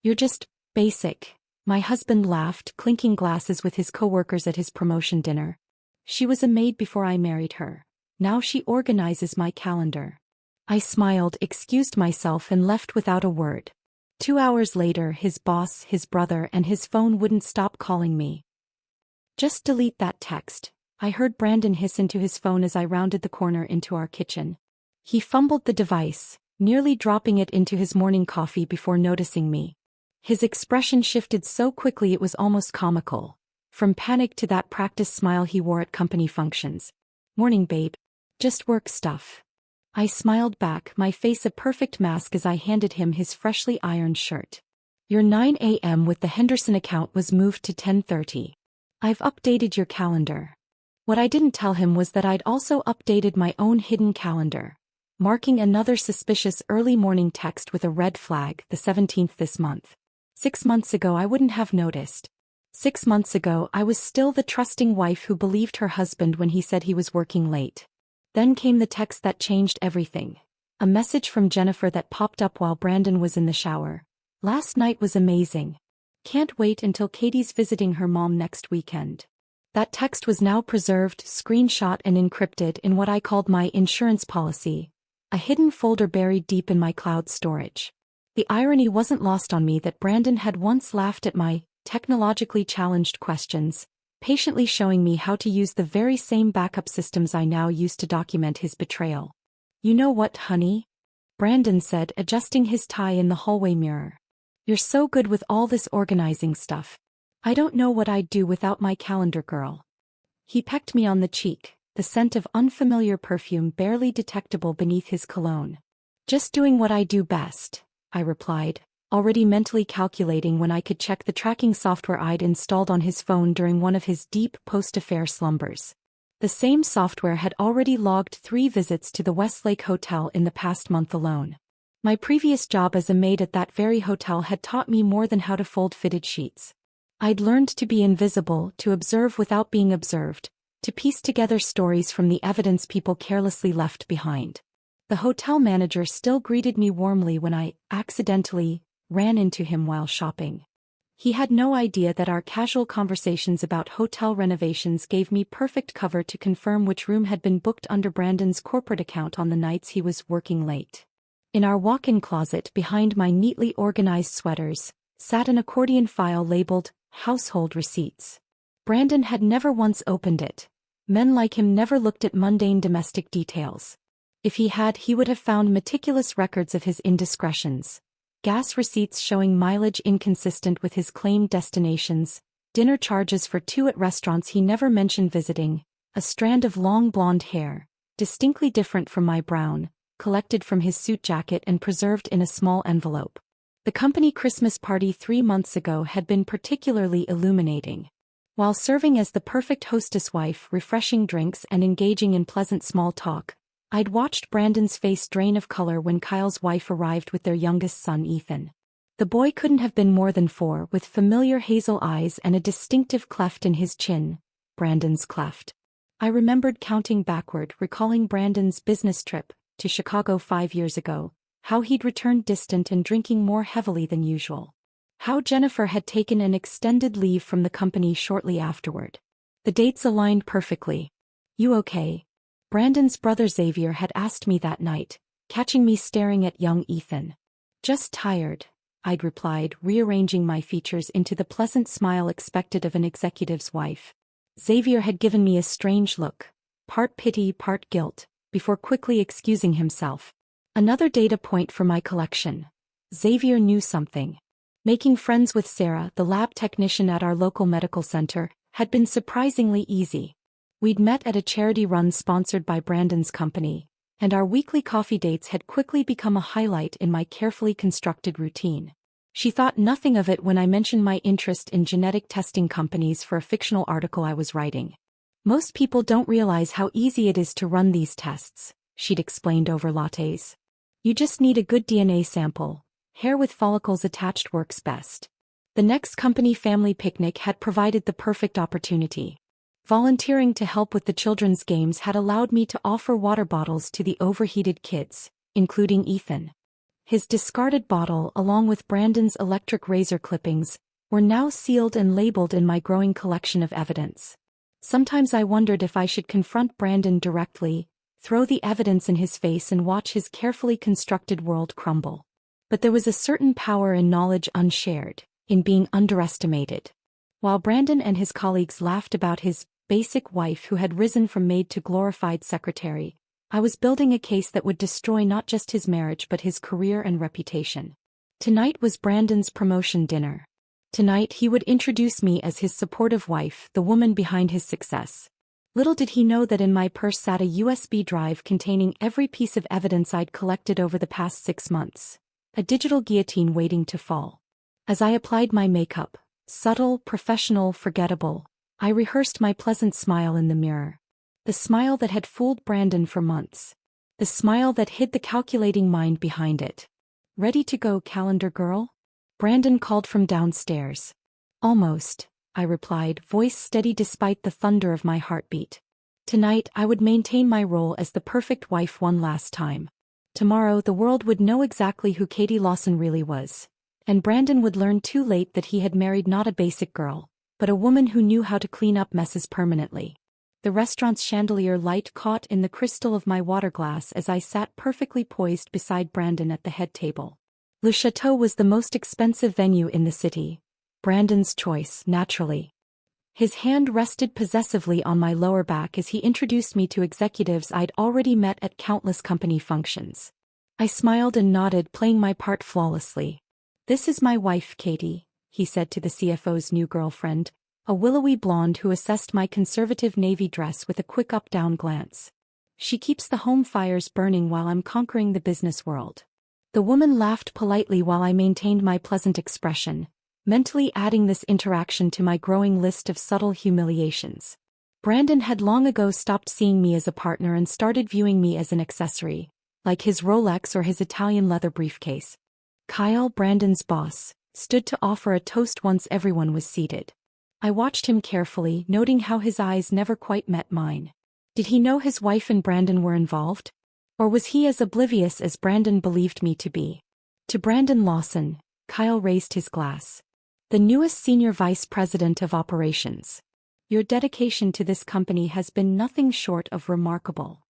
You're just basic. My husband laughed, clinking glasses with his coworkers at his promotion dinner. She was a maid before I married her. Now she organizes my calendar. I smiled, excused myself and left without a word. 2 hours later, his boss, his brother, and his phone wouldn't stop calling me. Just delete that text, I heard Brandon hiss into his phone as I rounded the corner into our kitchen. He fumbled the device, nearly dropping it into his morning coffee before noticing me. His expression shifted so quickly it was almost comical. From panic to that practiced smile he wore at company functions. "Morning, babe. Just work stuff." I smiled back, my face a perfect mask as I handed him his freshly ironed shirt. "Your 9 a.m. with the Henderson account was moved to 10:30. I've updated your calendar." What I didn't tell him was that I'd also updated my own hidden calendar, marking another suspicious early morning text with a red flag, the 17th this month. 6 months ago I wouldn't have noticed. 6 months ago I was still the trusting wife who believed her husband when he said he was working late. Then came the text that changed everything. A message from Jennifer that popped up while Brandon was in the shower. "Last night was amazing. Can't wait until Katie's visiting her mom next weekend." That text was now preserved, screenshot and encrypted in what I called my insurance policy, a hidden folder buried deep in my cloud storage. The irony wasn't lost on me that Brandon had once laughed at my technologically challenged questions, patiently showing me how to use the very same backup systems I now use to document his betrayal. "You know what, honey?" Brandon said, adjusting his tie in the hallway mirror. "You're so good with all this organizing stuff. I don't know what I'd do without my calendar girl." He pecked me on the cheek, the scent of unfamiliar perfume barely detectable beneath his cologne. "Just doing what I do best," I replied, already mentally calculating when I could check the tracking software I'd installed on his phone during one of his deep post-affair slumbers. The same software had already logged 3 visits to the Westlake Hotel in the past month alone. My previous job as a maid at that very hotel had taught me more than how to fold fitted sheets. I'd learned to be invisible, to observe without being observed, to piece together stories from the evidence people carelessly left behind. The hotel manager still greeted me warmly when I, accidentally, ran into him while shopping. He had no idea that our casual conversations about hotel renovations gave me perfect cover to confirm which room had been booked under Brandon's corporate account on the nights he was working late. In our walk-in closet behind my neatly organized sweaters, sat an accordion file labeled Household Receipts. Brandon had never once opened it. Men like him never looked at mundane domestic details. If he had, he would have found meticulous records of his indiscretions. Gas receipts showing mileage inconsistent with his claimed destinations, dinner charges for 2 at restaurants he never mentioned visiting, a strand of long blonde hair, distinctly different from my brown, collected from his suit jacket and preserved in a small envelope. The company Christmas party 3 months ago had been particularly illuminating. While serving as the perfect hostess wife, refreshing drinks and engaging in pleasant small talk, I'd watched Brandon's face drain of color when Kyle's wife arrived with their youngest son Ethan. The boy couldn't have been more than 4, with familiar hazel eyes and a distinctive cleft in his chin, Brandon's cleft. I remembered counting backward, recalling Brandon's business trip to Chicago 5 years ago, how he'd returned distant and drinking more heavily than usual. How Jennifer had taken an extended leave from the company shortly afterward. The dates aligned perfectly. "You okay?" Brandon's brother Xavier had asked me that night, catching me staring at young Ethan. "Just tired," I'd replied, rearranging my features into the pleasant smile expected of an executive's wife. Xavier had given me a strange look, part pity, part guilt, before quickly excusing himself. Another data point for my collection. Xavier knew something. Making friends with Sarah, the lab technician at our local medical center, had been surprisingly easy. We'd met at a charity run sponsored by Brandon's company, and our weekly coffee dates had quickly become a highlight in my carefully constructed routine. She thought nothing of it when I mentioned my interest in genetic testing companies for a fictional article I was writing. "Most people don't realize how easy it is to run these tests," she'd explained over lattes. "You just need a good DNA sample. Hair with follicles attached works best." The next company family picnic had provided the perfect opportunity. Volunteering to help with the children's games had allowed me to offer water bottles to the overheated kids, including Ethan. His discarded bottle along with Brandon's electric razor clippings were now sealed and labeled in my growing collection of evidence. Sometimes I wondered if I should confront Brandon directly, throw the evidence in his face and watch his carefully constructed world crumble. But there was a certain power in knowledge unshared, in being underestimated. While Brandon and his colleagues laughed about his basic wife who had risen from maid to glorified secretary, I was building a case that would destroy not just his marriage but his career and reputation. Tonight was Brandon's promotion dinner. Tonight he would introduce me as his supportive wife, the woman behind his success. Little did he know that in my purse sat a USB drive containing every piece of evidence I'd collected over the past 6 months. A digital guillotine waiting to fall. As I applied my makeup, subtle, professional, forgettable, I rehearsed my pleasant smile in the mirror. The smile that had fooled Brandon for months. The smile that hid the calculating mind behind it. "Ready to go, calendar girl?" Brandon called from downstairs. "Almost," I replied, voice steady despite the thunder of my heartbeat. Tonight I would maintain my role as the perfect wife one last time. Tomorrow the world would know exactly who Katie Lawson really was. And Brandon would learn too late that he had married not a basic girl, but a woman who knew how to clean up messes permanently. The restaurant's chandelier light caught in the crystal of my water glass as I sat perfectly poised beside Brandon at the head table. Le Chateau was the most expensive venue in the city. Brandon's choice, naturally. His hand rested possessively on my lower back as he introduced me to executives I'd already met at countless company functions. I smiled and nodded, playing my part flawlessly. "This is my wife, Katie," he said to the CFO's new girlfriend, a willowy blonde who assessed my conservative navy dress with a quick up-down glance. "She keeps the home fires burning while I'm conquering the business world." The woman laughed politely while I maintained my pleasant expression, mentally adding this interaction to my growing list of subtle humiliations. Brandon had long ago stopped seeing me as a partner and started viewing me as an accessory, like his Rolex or his Italian leather briefcase. Kyle, Brandon's boss, stood to offer a toast once everyone was seated. I watched him carefully, noting how his eyes never quite met mine. Did he know his wife and Brandon were involved? Or was he as oblivious as Brandon believed me to be? To Brandon Lawson, Kyle raised his glass. "The newest senior vice president of operations. Your dedication to this company has been nothing short of remarkable."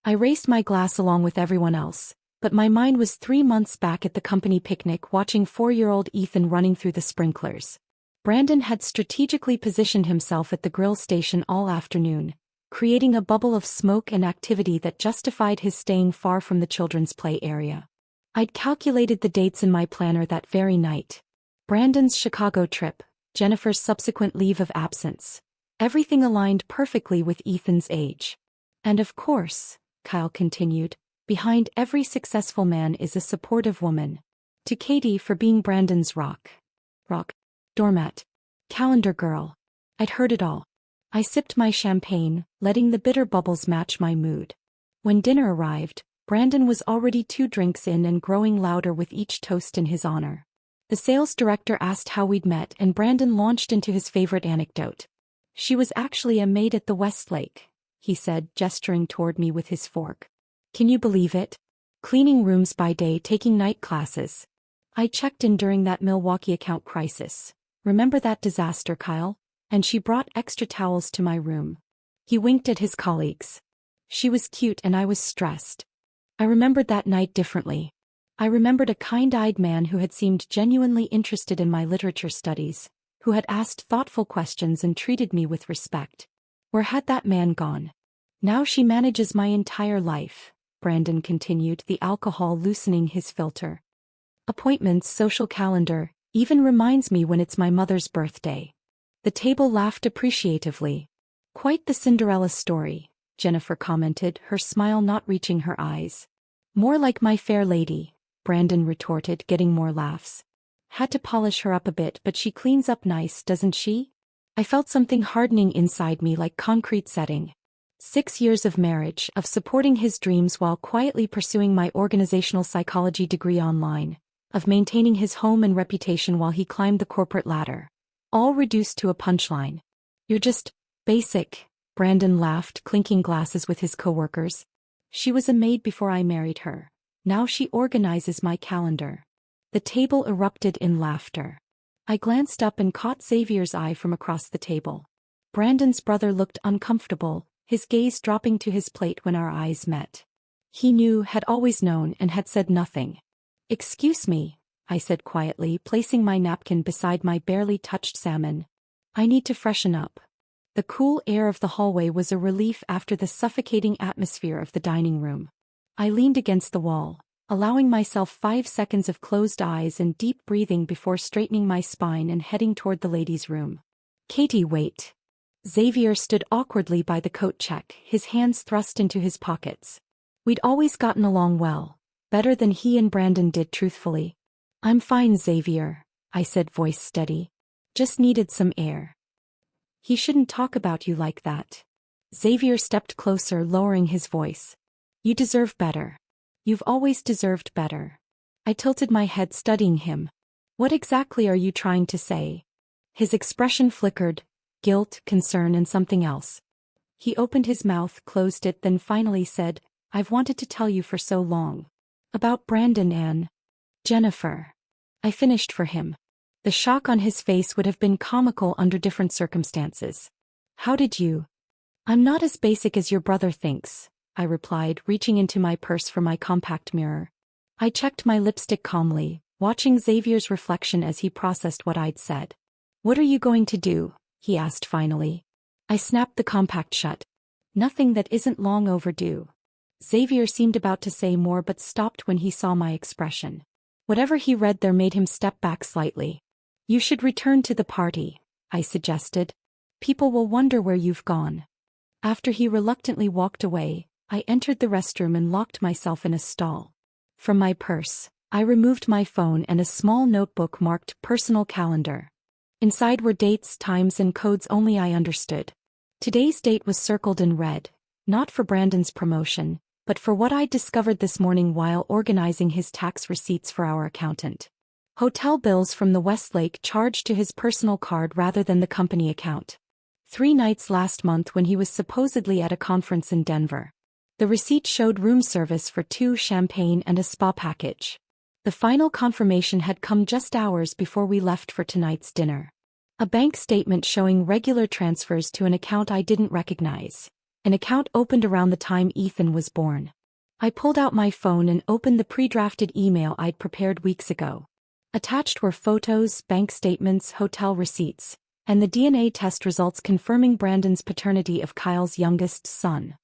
I raised my glass along with everyone else, but my mind was 3 months back at the company picnic watching 4-year-old Ethan running through the sprinklers. Brandon had strategically positioned himself at the grill station all afternoon, creating a bubble of smoke and activity that justified his staying far from the children's play area. I'd calculated the dates in my planner that very night. Brandon's Chicago trip, Jennifer's subsequent leave of absence. Everything aligned perfectly with Ethan's age. "And of course," Kyle continued, "behind every successful man is a supportive woman. To Katie for being Brandon's rock, doormat, calendar girl." I'd heard it all. I sipped my champagne, letting the bitter bubbles match my mood. When dinner arrived, Brandon was already 2 drinks in and growing louder with each toast in his honor. The sales director asked how we'd met and Brandon launched into his favorite anecdote. "She was actually a maid at the Westlake," he said, gesturing toward me with his fork. "Can you believe it? Cleaning rooms by day, taking night classes. I checked in during that Milwaukee account crisis. Remember that disaster, Kyle? And she brought extra towels to my room." He winked at his colleagues. "She was cute and I was stressed." I remembered that night differently. I remembered a kind-eyed man who had seemed genuinely interested in my literature studies, who had asked thoughtful questions and treated me with respect. Where had that man gone? "Now she manages my entire life," Brandon continued, the alcohol loosening his filter. "Appointments, social calendar, even reminds me when it's my mother's birthday." The table laughed appreciatively. "Quite the Cinderella story," Jennifer commented, her smile not reaching her eyes. "More like My Fair Lady," Brandon retorted, getting more laughs. "Had to polish her up a bit, but she cleans up nice, doesn't she?" I felt something hardening inside me like concrete setting. 6 years of marriage, of supporting his dreams while quietly pursuing my organizational psychology degree online, of maintaining his home and reputation while he climbed the corporate ladder. All reduced to a punchline. "You're just basic," Brandon laughed, clinking glasses with his coworkers. "She was a maid before I married her," Now she organizes my calendar. The table erupted in laughter. I glanced up and caught Xavier's eye from across the table. Brandon's brother looked uncomfortable, his gaze dropping to his plate when our eyes met. He knew, had always known, and had said nothing. "Excuse me," I said quietly, placing my napkin beside my barely touched salmon. "I need to freshen up." The cool air of the hallway was a relief after the suffocating atmosphere of the dining room. I leaned against the wall, allowing myself 5 seconds of closed eyes and deep breathing before straightening my spine and heading toward the ladies' room. "Katie, wait." Xavier stood awkwardly by the coat check, his hands thrust into his pockets. We'd always gotten along well, better than he and Brandon did, truthfully. "I'm fine, Xavier," I said, voice steady. "Just needed some air." "He shouldn't talk about you like that." Xavier stepped closer, lowering his voice. "You deserve better. You've always deserved better." I tilted my head, studying him. "What exactly are you trying to say?" His expression flickered, guilt, concern, and something else. He opened his mouth, closed it, then finally said, "I've wanted to tell you for so long. About Brandon and Jennifer." I finished for him. The shock on his face would have been comical under different circumstances. "How did you?" "I'm not as basic as your brother thinks," I replied, reaching into my purse for my compact mirror. I checked my lipstick calmly, watching Xavier's reflection as he processed what I'd said. "What are you going to do?" he asked finally. I snapped the compact shut. "Nothing that isn't long overdue." Xavier seemed about to say more but stopped when he saw my expression. Whatever he read there made him step back slightly. "You should return to the party," I suggested. "People will wonder where you've gone." After he reluctantly walked away, I entered the restroom and locked myself in a stall. From my purse, I removed my phone and a small notebook marked "Personal Calendar." Inside were dates, times, and codes only I understood. Today's date was circled in red, not for Brandon's promotion, but for what I'd discovered this morning while organizing his tax receipts for our accountant. Hotel bills from the Westlake charged to his personal card rather than the company account. 3 nights last month when he was supposedly at a conference in Denver. The receipt showed room service for 2 champagne and a spa package. The final confirmation had come just hours before we left for tonight's dinner. A bank statement showing regular transfers to an account I didn't recognize. An account opened around the time Ethan was born. I pulled out my phone and opened the pre-drafted email I'd prepared weeks ago. Attached were photos, bank statements, hotel receipts, and the DNA test results confirming Brandon's paternity of Kyle's youngest son.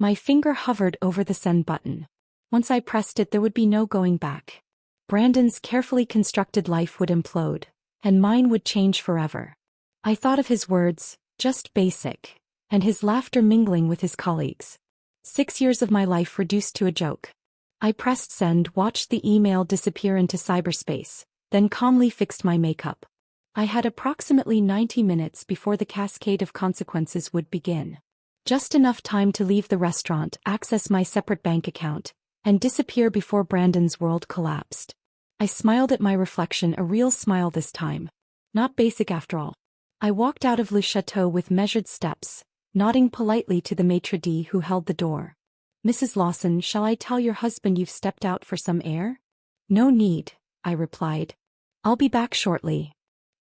My finger hovered over the send button. Once I pressed it, there would be no going back. Brandon's carefully constructed life would implode, and mine would change forever. I thought of his words, "just basic," and his laughter mingling with his colleagues. 6 years of my life reduced to a joke. I pressed send, watched the email disappear into cyberspace, then calmly fixed my makeup. I had approximately 90 minutes before the cascade of consequences would begin. Just enough time to leave the restaurant, access my separate bank account, and disappear before Brandon's world collapsed. I smiled at my reflection, a real smile this time. Not basic after all. I walked out of Le Chateau with measured steps, nodding politely to the maitre d' who held the door. "Mrs. Lawson, shall I tell your husband you've stepped out for some air?" "No need," I replied. "I'll be back shortly."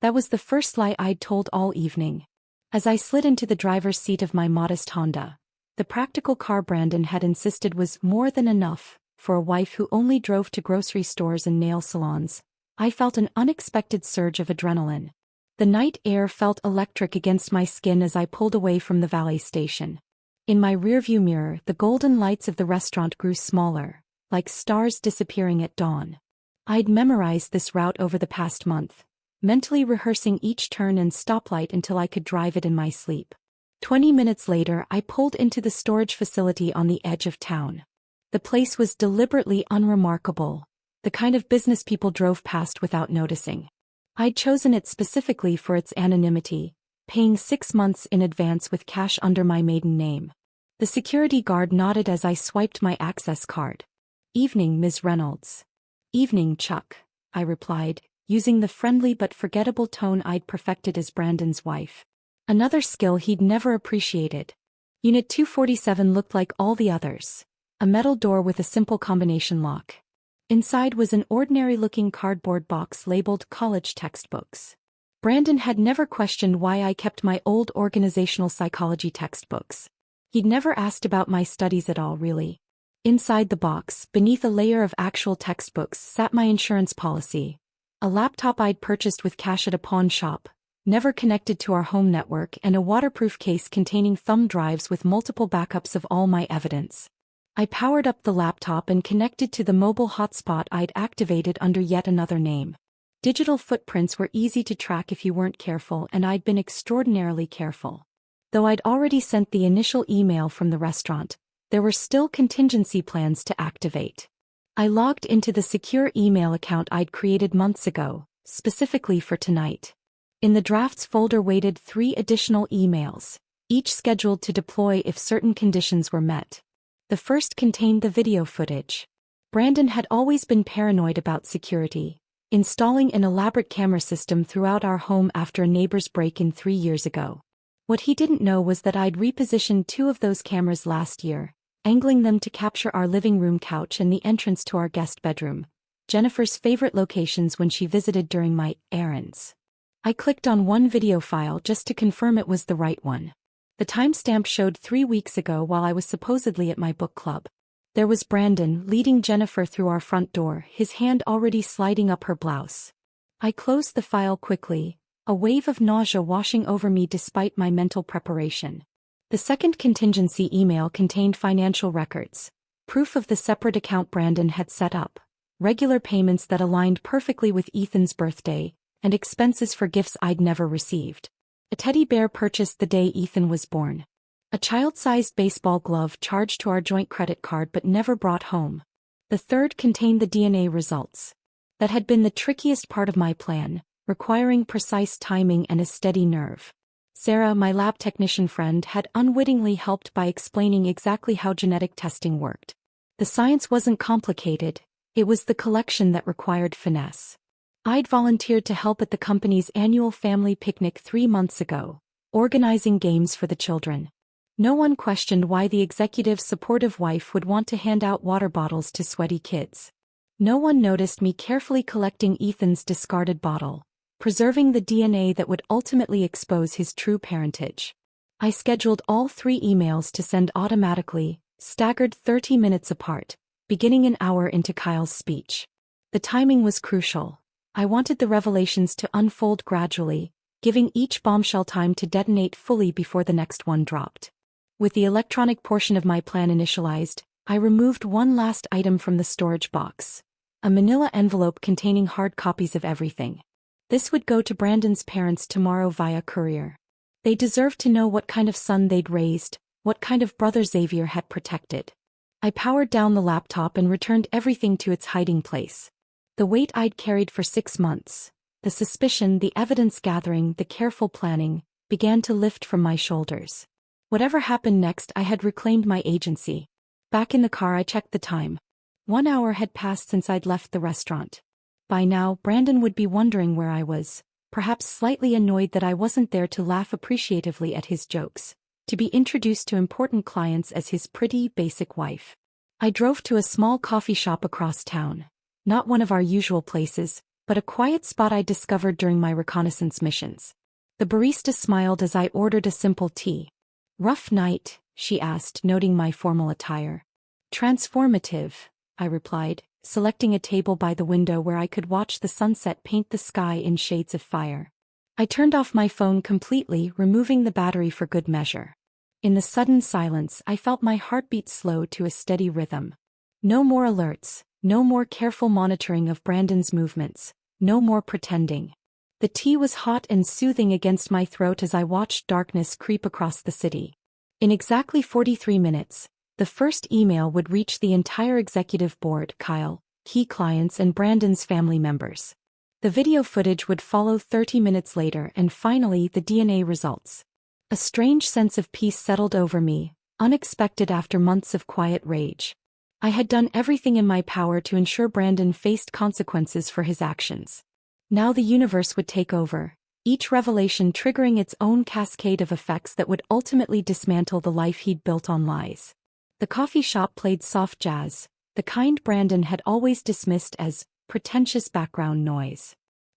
That was the first lie I'd told all evening. As I slid into the driver's seat of my modest Honda, the practical car Brandon had insisted was more than enough for a wife who only drove to grocery stores and nail salons, I felt an unexpected surge of adrenaline. The night air felt electric against my skin as I pulled away from the valet station. In my rearview mirror, the golden lights of the restaurant grew smaller, like stars disappearing at dawn. I'd memorized this route over the past month, mentally rehearsing each turn and stoplight until I could drive it in my sleep. 20 minutes later, I pulled into the storage facility on the edge of town. The place was deliberately unremarkable, the kind of business people drove past without noticing. I'd chosen it specifically for its anonymity, paying 6 months in advance with cash under my maiden name. The security guard nodded as I swiped my access card. "Evening, Ms. Reynolds." "Evening, Chuck," I replied, using the friendly but forgettable tone I'd perfected as Brandon's wife. Another skill he'd never appreciated. Unit 247 looked like all the others. A metal door with a simple combination lock. Inside was an ordinary-looking cardboard box labeled college textbooks. Brandon had never questioned why I kept my old organizational psychology textbooks. He'd never asked about my studies at all, really. Inside the box, beneath a layer of actual textbooks, sat my insurance policy. A laptop I'd purchased with cash at a pawn shop, never connected to our home network, and a waterproof case containing thumb drives with multiple backups of all my evidence. I powered up the laptop and connected to the mobile hotspot I'd activated under yet another name. Digital footprints were easy to track if you weren't careful, and I'd been extraordinarily careful. Though I'd already sent the initial email from the restaurant, there were still contingency plans to activate. I logged into the secure email account I'd created months ago, specifically for tonight. In the drafts folder waited 3 additional emails, each scheduled to deploy if certain conditions were met. The first contained the video footage. Brandon had always been paranoid about security, installing an elaborate camera system throughout our home after a neighbor's break-in 3 years ago. What he didn't know was that I'd repositioned 2 of those cameras last year, angling them to capture our living room couch and the entrance to our guest bedroom, Jennifer's favorite locations when she visited during my errands. I clicked on one video file just to confirm it was the right one. The timestamp showed 3 weeks ago while I was supposedly at my book club. There was Brandon leading Jennifer through our front door, his hand already sliding up her blouse. I closed the file quickly, a wave of nausea washing over me despite my mental preparation. The second contingency email contained financial records, proof of the separate account Brandon had set up, regular payments that aligned perfectly with Ethan's birthday, and expenses for gifts I'd never received. A teddy bear purchased the day Ethan was born. A child-sized baseball glove charged to our joint credit card but never brought home. The third contained the DNA results. That had been the trickiest part of my plan, requiring precise timing and a steady nerve. Sarah, my lab technician friend, had unwittingly helped by explaining exactly how genetic testing worked. The science wasn't complicated, it was the collection that required finesse. I'd volunteered to help at the company's annual family picnic 3 months ago, organizing games for the children. No one questioned why the executive's supportive wife would want to hand out water bottles to sweaty kids. No one noticed me carefully collecting Ethan's discarded bottle, preserving the DNA that would ultimately expose his true parentage. I scheduled all 3 emails to send automatically, staggered 30 minutes apart, beginning an hour into Kyle's speech. The timing was crucial. I wanted the revelations to unfold gradually, giving each bombshell time to detonate fully before the next one dropped. With the electronic portion of my plan initialized, I removed one last item from the storage box, a manila envelope containing hard copies of everything. This would go to Brandon's parents tomorrow via courier. They deserved to know what kind of son they'd raised, what kind of brother Xavier had protected. I powered down the laptop and returned everything to its hiding place. The weight I'd carried for 6 months, the suspicion, the evidence gathering, the careful planning, began to lift from my shoulders. Whatever happened next, I had reclaimed my agency. Back in the car, I checked the time. 1 hour had passed since I'd left the restaurant. By now, Brandon would be wondering where I was, perhaps slightly annoyed that I wasn't there to laugh appreciatively at his jokes, to be introduced to important clients as his pretty, basic wife. I drove to a small coffee shop across town. Not one of our usual places, but a quiet spot I discovered during my reconnaissance missions. The barista smiled as I ordered a simple tea. "Rough night?" she asked, noting my formal attire. "Transformative," I replied, selecting a table by the window where I could watch the sunset paint the sky in shades of fire. I turned off my phone completely, removing the battery for good measure. In the sudden silence, I felt my heartbeat slow to a steady rhythm. No more alerts. No more careful monitoring of Brandon's movements, no more pretending. The tea was hot and soothing against my throat as I watched darkness creep across the city. In exactly 43 minutes, the first email would reach the entire executive board, Kyle, key clients, and Brandon's family members. The video footage would follow 30 minutes later, and finally the DNA results. A strange sense of peace settled over me, unexpected after months of quiet rage. I had done everything in my power to ensure Brandon faced consequences for his actions. Now the universe would take over, each revelation triggering its own cascade of effects that would ultimately dismantle the life he'd built on lies. The coffee shop played soft jazz, the kind Brandon had always dismissed as pretentious background noise.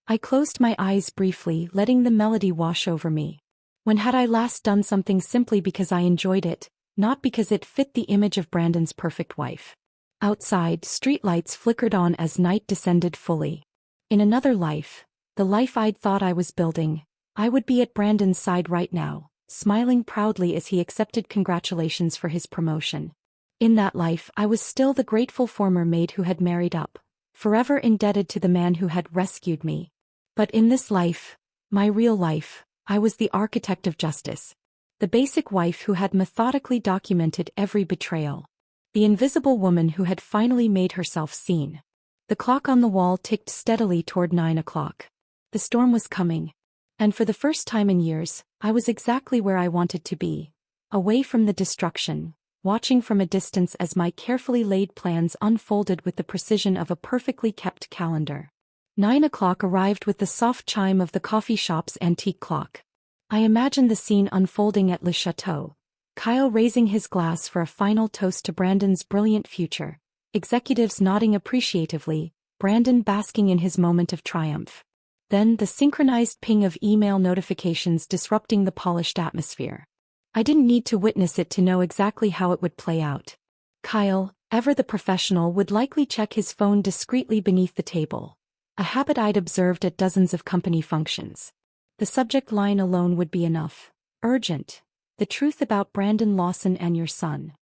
I closed my eyes briefly, letting the melody wash over me. When had I last done something simply because I enjoyed it, not because it fit the image of Brandon's perfect wife? Outside, streetlights flickered on as night descended fully. In another life, the life I'd thought I was building, I would be at Brandon's side right now, smiling proudly as he accepted congratulations for his promotion. In that life, I was still the grateful former maid who had married up, forever indebted to the man who had rescued me. But in this life, my real life, I was the architect of justice. The basic wife who had methodically documented every betrayal. The invisible woman who had finally made herself seen. The clock on the wall ticked steadily toward 9 o'clock. The storm was coming. And for the first time in years, I was exactly where I wanted to be. Away from the destruction, watching from a distance as my carefully laid plans unfolded with the precision of a perfectly kept calendar. 9 o'clock arrived with the soft chime of the coffee shop's antique clock. I imagined the scene unfolding at Le Chateau. Kyle raising his glass for a final toast to Brandon's brilliant future, executives nodding appreciatively, Brandon basking in his moment of triumph. Then the synchronized ping of email notifications disrupting the polished atmosphere. I didn't need to witness it to know exactly how it would play out. Kyle, ever the professional, would likely check his phone discreetly beneath the table, a habit I'd observed at dozens of company functions. The subject line alone would be enough. Urgent. The truth about Brandon Lawson and your son.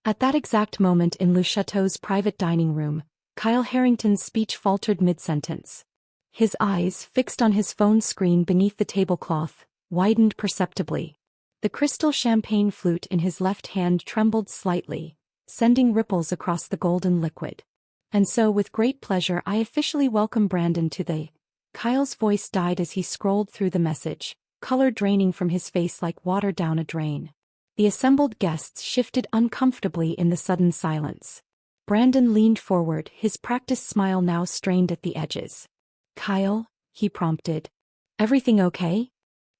At that exact moment in Le Chateau's private dining room, Kyle Harrington's speech faltered mid-sentence. His eyes, fixed on his phone screen beneath the tablecloth, widened perceptibly. The crystal champagne flute in his left hand trembled slightly, sending ripples across the golden liquid. And so with great pleasure I officially welcome Brandon to the... Kyle's voice died as he scrolled through the message, color draining from his face like water down a drain. The assembled guests shifted uncomfortably in the sudden silence. Brandon leaned forward, his practiced smile now strained at the edges. "Kyle?" he prompted. "Everything okay?"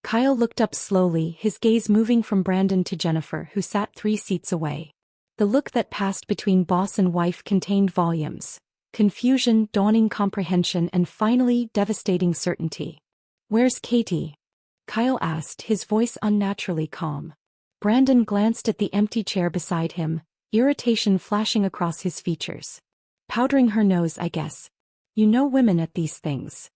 Kyle looked up slowly, his gaze moving from Brandon to Jennifer, who sat 3 seats away. The look that passed between boss and wife contained volumes. Confusion, dawning comprehension, and finally, devastating certainty. "Where's Katie?" Kyle asked, his voice unnaturally calm. Brandon glanced at the empty chair beside him, irritation flashing across his features. "Powdering her nose, I guess. You know women at these things."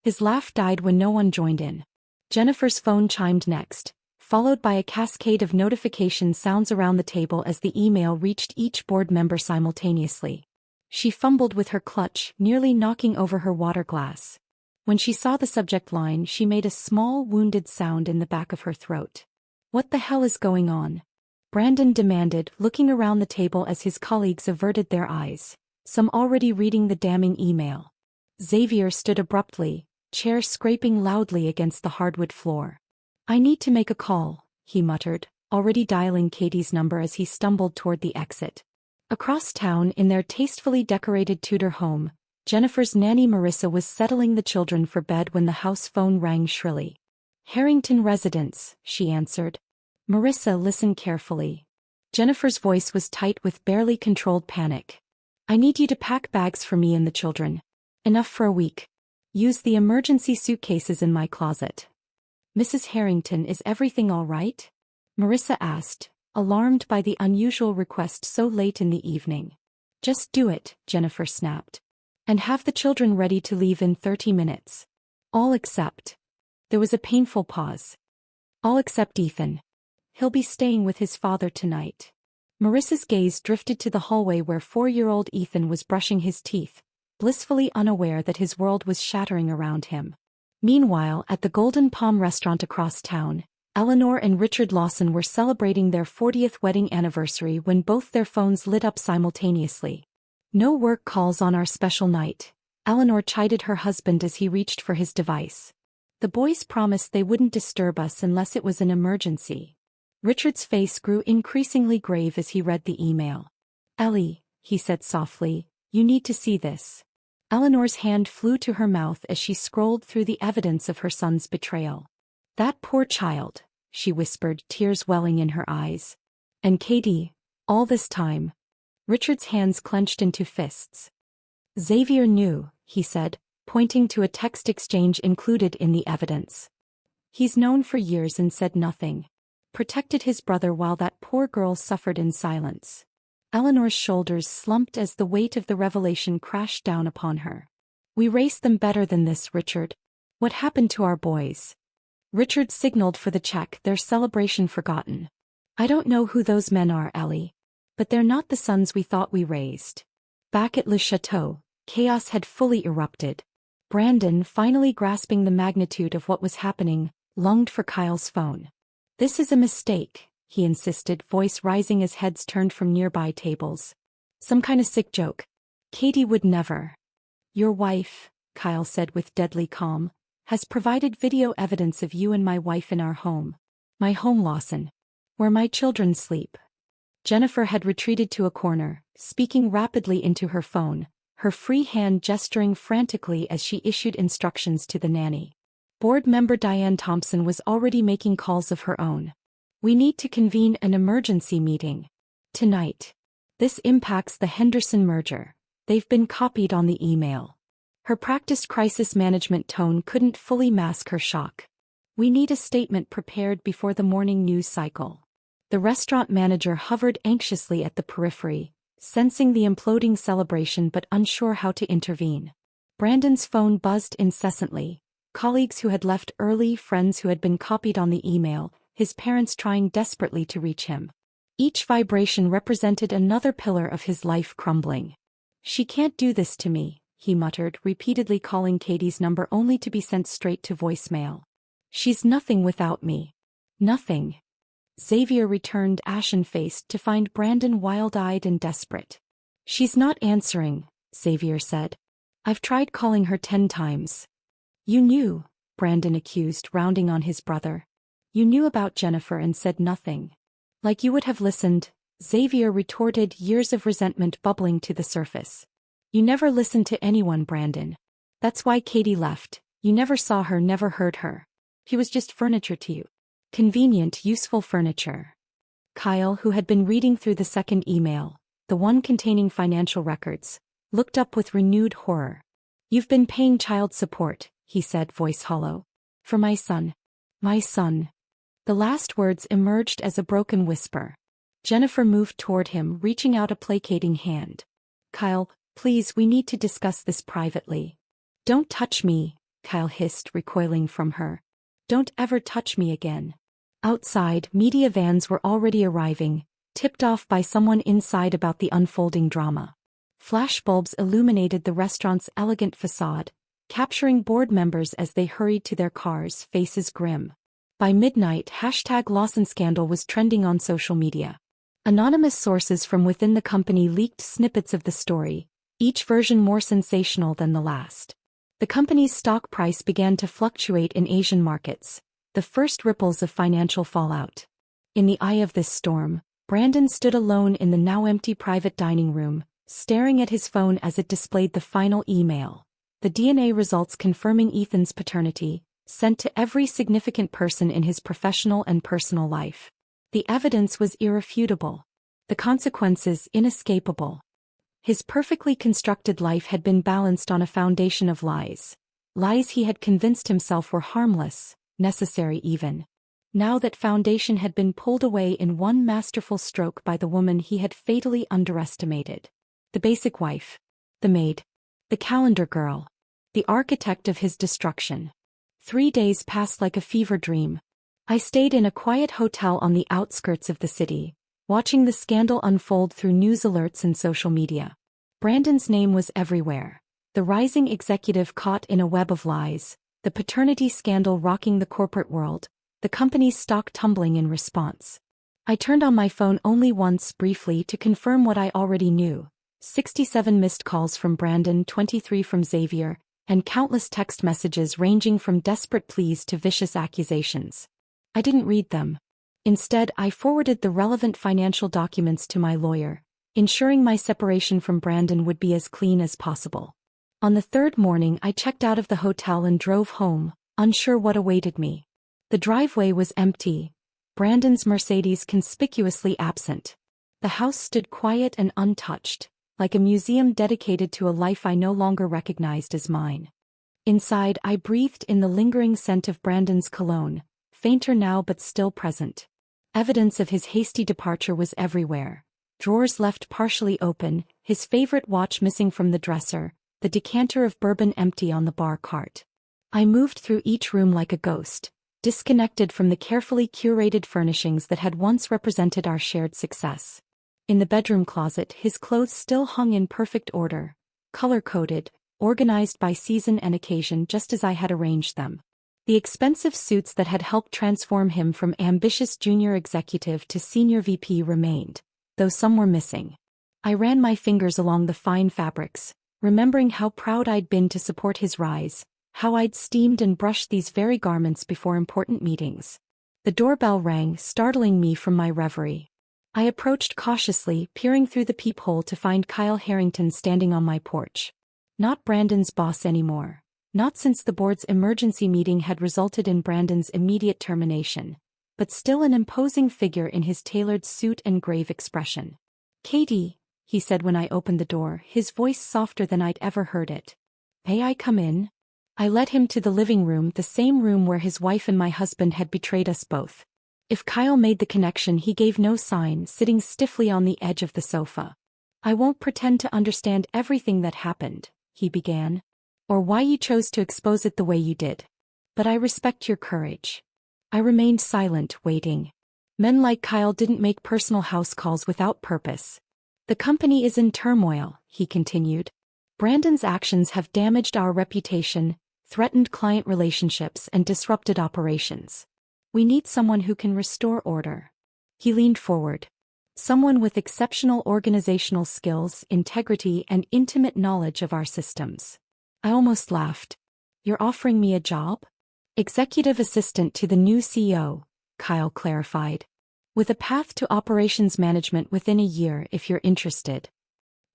His laugh died when no one joined in. Jennifer's phone chimed next, followed by a cascade of notification sounds around the table as the email reached each board member simultaneously. She fumbled with her clutch, nearly knocking over her water glass. When she saw the subject line, she made a small, wounded sound in the back of her throat. "What the hell is going on?" Brandon demanded, looking around the table as his colleagues averted their eyes, some already reading the damning email. Xavier stood abruptly, chair scraping loudly against the hardwood floor. "I need to make a call," he muttered, already dialing Katie's number as he stumbled toward the exit. Across town, in their tastefully decorated Tudor home, Jennifer's nanny Marissa was settling the children for bed when the house phone rang shrilly. "Harrington Residence," she answered. "Marissa, listen carefully." Jennifer's voice was tight with barely controlled panic. "I need you to pack bags for me and the children. Enough for a week. Use the emergency suitcases in my closet." "Mrs. Harrington, is everything all right?" Marissa asked, alarmed by the unusual request so late in the evening. "Just do it," Jennifer snapped. "And have the children ready to leave in 30 minutes. All except..." There was a painful pause. "All except Ethan. He'll be staying with his father tonight." Marissa's gaze drifted to the hallway where 4-year-old Ethan was brushing his teeth, blissfully unaware that his world was shattering around him. Meanwhile, at the Golden Palm restaurant across town, Eleanor and Richard Lawson were celebrating their 40th wedding anniversary when both their phones lit up simultaneously. "No work calls on our special night," Eleanor chided her husband as he reached for his device. "The boys promised they wouldn't disturb us unless it was an emergency." Richard's face grew increasingly grave as he read the email. "Ellie," he said softly, "you need to see this." Eleanor's hand flew to her mouth as she scrolled through the evidence of her son's betrayal. "That poor child," she whispered, tears welling in her eyes. "And Katie, All this time. Richard's hands clenched into fists. Xavier knew, he said, pointing to a text exchange included in the evidence. He's known for years and said nothing. Protected his brother while that poor girl suffered in silence. Eleanor's shoulders slumped as the weight of the revelation crashed down upon her. We raced them better than this, Richard. What happened to our boys? Richard signaled for the check, their celebration forgotten. I don't know who those men are, Ellie. But they're not the sons we thought we raised. Back at Le Chateau, chaos had fully erupted. Brandon, finally grasping the magnitude of what was happening, longed for Kyle's phone. This is a mistake, he insisted, voice rising as heads turned from nearby tables. Some kind of sick joke. Katie would never. Your wife, Kyle said with deadly calm, has provided video evidence of you and my wife in our home. My home, Lawson. Where my children sleep. Jennifer had retreated to a corner, speaking rapidly into her phone, her free hand gesturing frantically as she issued instructions to the nanny. Board member Diane Thompson was already making calls of her own. We need to convene an emergency meeting. Tonight. This impacts the Henderson merger. They've been copied on the email. Her practiced crisis management tone couldn't fully mask her shock. We need a statement prepared before the morning news cycle. The restaurant manager hovered anxiously at the periphery, sensing the imploding celebration but unsure how to intervene. Brandon's phone buzzed incessantly. Colleagues who had left early, friends who had been copied on the email, his parents trying desperately to reach him. Each vibration represented another pillar of his life crumbling. She can't do this to me, he muttered, repeatedly calling Katie's number only to be sent straight to voicemail. She's nothing without me. Nothing. Xavier returned ashen-faced to find Brandon wild-eyed and desperate. She's not answering, Xavier said. I've tried calling her 10 times. You knew, Brandon accused, rounding on his brother. You knew about Jennifer and said nothing. Like you would have listened, Xavier retorted, years of resentment bubbling to the surface. You never listened to anyone, Brandon. That's why Katie left. You never saw her, never heard her. She was just furniture to you. Convenient, useful furniture. Kyle, who had been reading through the second email, the one containing financial records, looked up with renewed horror. You've been paying child support, he said, voice hollow. For my son. My son. The last words emerged as a broken whisper. Jennifer moved toward him, reaching out a placating hand. Kyle, please, we need to discuss this privately. Don't touch me, Kyle hissed, recoiling from her. Don't ever touch me again. Outside, media vans were already arriving, tipped off by someone inside about the unfolding drama. Flashbulbs illuminated the restaurant's elegant facade, capturing board members as they hurried to their cars, faces grim. By midnight, #Lawson scandal was trending on social media. Anonymous sources from within the company leaked snippets of the story, each version more sensational than the last. The company's stock price began to fluctuate in Asian markets, the first ripples of financial fallout. In the eye of this storm, Brandon stood alone in the now empty private dining room, staring at his phone as it displayed the final email. The DNA results confirming Ethan's paternity, sent to every significant person in his professional and personal life. The evidence was irrefutable. The consequences inescapable. His perfectly constructed life had been balanced on a foundation of lies. Lies he had convinced himself were harmless, necessary even. Now that foundation had been pulled away in one masterful stroke by the woman he had fatally underestimated. The basic wife. The maid. The calendar girl. The architect of his destruction. 3 days passed like a fever dream. I stayed in a quiet hotel on the outskirts of the city, watching the scandal unfold through news alerts and social media. Brandon's name was everywhere. The rising executive caught in a web of lies, the paternity scandal rocking the corporate world, the company's stock tumbling in response. I turned on my phone only once briefly to confirm what I already knew. 67 missed calls from Brandon, 23 from Xavier, and countless text messages ranging from desperate pleas to vicious accusations. I didn't read them. Instead, I forwarded the relevant financial documents to my lawyer, ensuring my separation from Brandon would be as clean as possible. On the third morning, I checked out of the hotel and drove home, unsure what awaited me. The driveway was empty, Brandon's Mercedes conspicuously absent. The house stood quiet and untouched, like a museum dedicated to a life I no longer recognized as mine. Inside, I breathed in the lingering scent of Brandon's cologne, fainter now but still present. Evidence of his hasty departure was everywhere. Drawers left partially open, his favorite watch missing from the dresser, the decanter of bourbon empty on the bar cart. I moved through each room like a ghost, disconnected from the carefully curated furnishings that had once represented our shared success. In the bedroom closet, his clothes still hung in perfect order, color-coded, organized by season and occasion just as I had arranged them. The expensive suits that had helped transform him from ambitious junior executive to senior VP remained, though some were missing. I ran my fingers along the fine fabrics, remembering how proud I'd been to support his rise, how I'd steamed and brushed these very garments before important meetings. The doorbell rang, startling me from my reverie. I approached cautiously, peering through the peephole to find Kyle Harrington standing on my porch. Not Brandon's boss anymore. Not since the board's emergency meeting had resulted in Brandon's immediate termination, but still an imposing figure in his tailored suit and grave expression. "Katie," he said when I opened the door, his voice softer than I'd ever heard it. "May I come in?" I led him to the living room, the same room where his wife and my husband had betrayed us both. If Kyle made the connection, he gave no sign, sitting stiffly on the edge of the sofa. "I won't pretend to understand everything that happened," he began, "or why you chose to expose it the way you did. But I respect your courage." I remained silent, waiting. Men like Kyle didn't make personal house calls without purpose. "The company is in turmoil," he continued. "Brandon's actions have damaged our reputation, threatened client relationships, and disrupted operations. We need someone who can restore order." He leaned forward. "Someone with exceptional organizational skills, integrity, and intimate knowledge of our systems." I almost laughed. "You're offering me a job?" "Executive assistant to the new CEO," Kyle clarified. "With a path to operations management within a year if you're interested."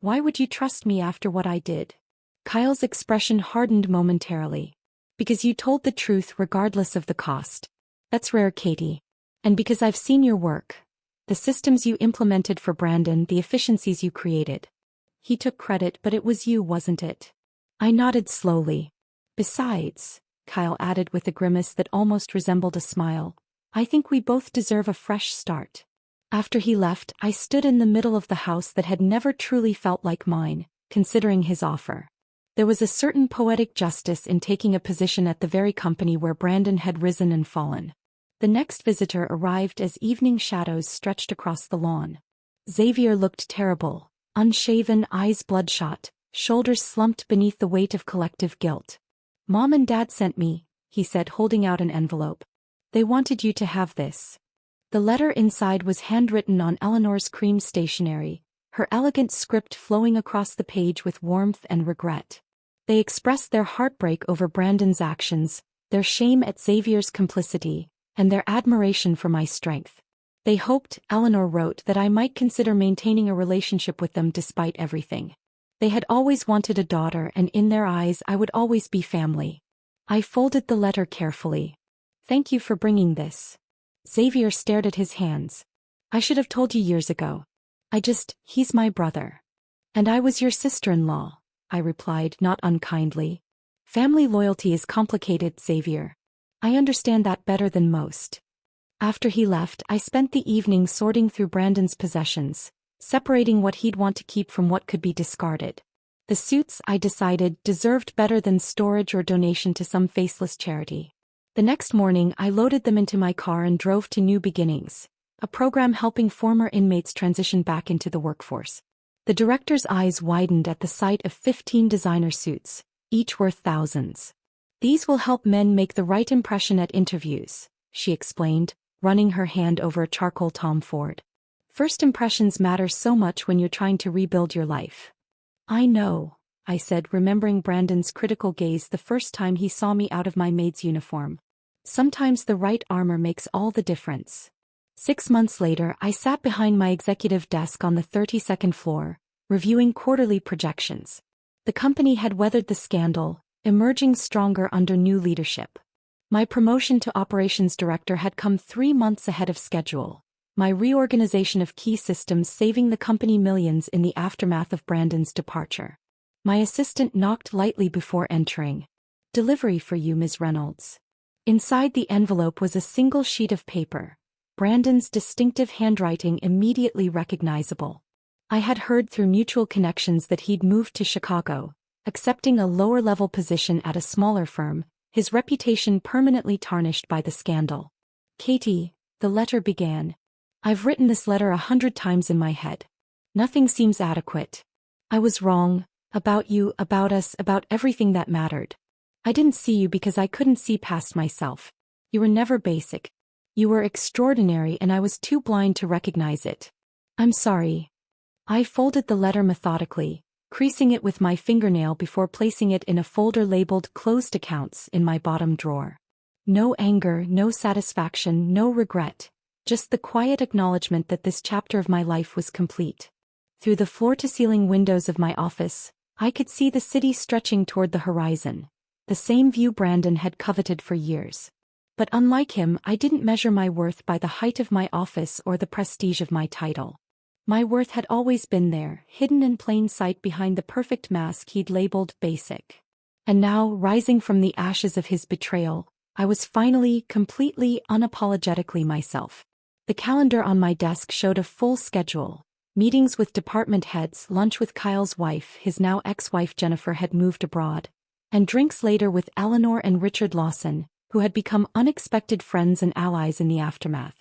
"Why would you trust me after what I did?" Kyle's expression hardened momentarily. "Because you told the truth regardless of the cost. That's rare, Katie. And because I've seen your work. The systems you implemented for Brandon, the efficiencies you created." He took credit, but it was you, wasn't it? I nodded slowly. "Besides," Kyle added with a grimace that almost resembled a smile, "I think we both deserve a fresh start." After he left, I stood in the middle of the house that had never truly felt like mine, considering his offer. There was a certain poetic justice in taking a position at the very company where Brandon had risen and fallen. The next visitor arrived as evening shadows stretched across the lawn. Xavier looked terrible, unshaven, eyes bloodshot, shoulders slumped beneath the weight of collective guilt. "Mom and Dad sent me," he said, holding out an envelope. "They wanted you to have this." The letter inside was handwritten on Eleanor's cream stationery, her elegant script flowing across the page with warmth and regret. They expressed their heartbreak over Brandon's actions, their shame at Xavier's complicity, and their admiration for my strength. They hoped, Eleanor wrote, that I might consider maintaining a relationship with them despite everything. They had always wanted a daughter, and in their eyes I would always be family. I folded the letter carefully. "Thank you for bringing this." Xavier stared at his hands. "I should have told you years ago. He's my brother." "And I was your sister-in-law," I replied, not unkindly. "Family loyalty is complicated, Xavier. I understand that better than most." After he left, I spent the evening sorting through Brandon's possessions, separating what he'd want to keep from what could be discarded. The suits, I decided, deserved better than storage or donation to some faceless charity. The next morning, I loaded them into my car and drove to New Beginnings, a program helping former inmates transition back into the workforce. The director's eyes widened at the sight of 15 designer suits, each worth thousands. "These will help men make the right impression at interviews," she explained, running her hand over a charcoal Tom Ford. "First impressions matter so much when you're trying to rebuild your life." "I know," I said, remembering Brandon's critical gaze the first time he saw me out of my maid's uniform. "Sometimes the right armor makes all the difference." 6 months later, I sat behind my executive desk on the 32nd floor, reviewing quarterly projections. The company had weathered the scandal, emerging stronger under new leadership. My promotion to operations director had come 3 months ahead of schedule, My reorganization of key systems saving the company millions in the aftermath of Brandon's departure. My assistant knocked lightly before entering. Delivery for you, Ms. Reynolds. Inside the envelope was a single sheet of paper. Brandon's distinctive handwriting immediately recognizable. I had heard through mutual connections that he'd moved to Chicago, accepting a lower-level position at a smaller firm, his reputation permanently tarnished by the scandal. Katie, the letter began. I've written this letter 100 times in my head. Nothing seems adequate. I was wrong, about you, about us, about everything that mattered. I didn't see you because I couldn't see past myself. You were never basic. You were extraordinary and I was too blind to recognize it. I'm sorry. I folded the letter methodically, creasing it with my fingernail before placing it in a folder labeled Closed Accounts in my bottom drawer. No anger, no satisfaction, no regret. Just the quiet acknowledgement that this chapter of my life was complete. Through the floor-to-ceiling windows of my office, I could see the city stretching toward the horizon, the same view Brandon had coveted for years. But unlike him, I didn't measure my worth by the height of my office or the prestige of my title. My worth had always been there, hidden in plain sight behind the perfect mask he'd labeled basic. And now, rising from the ashes of his betrayal, I was finally, completely, unapologetically myself. The calendar on my desk showed a full schedule. Meetings with department heads, lunch with Kyle's wife, his now ex-wife Jennifer had moved abroad, and drinks later with Eleanor and Richard Lawson, who had become unexpected friends and allies in the aftermath.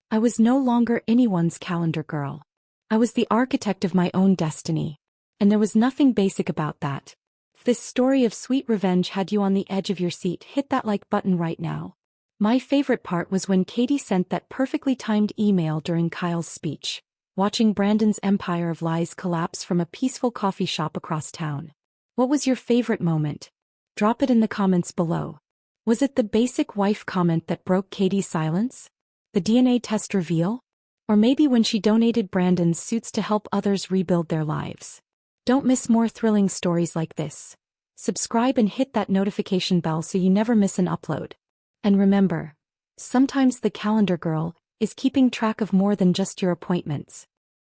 I was no longer anyone's calendar girl. I was the architect of my own destiny. And there was nothing basic about that. If this story of sweet revenge had you on the edge of your seat, hit that like button right now. My favorite part was when Katie sent that perfectly timed email during Kyle's speech, watching Brandon's empire of lies collapse from a peaceful coffee shop across town. What was your favorite moment? Drop it in the comments below. Was it the basic wife comment that broke Katie's silence? The DNA test reveal? Or maybe when she donated Brandon's suits to help others rebuild their lives? Don't miss more thrilling stories like this. Subscribe and hit that notification bell so you never miss an upload. And remember, sometimes the calendar girl is keeping track of more than just your appointments.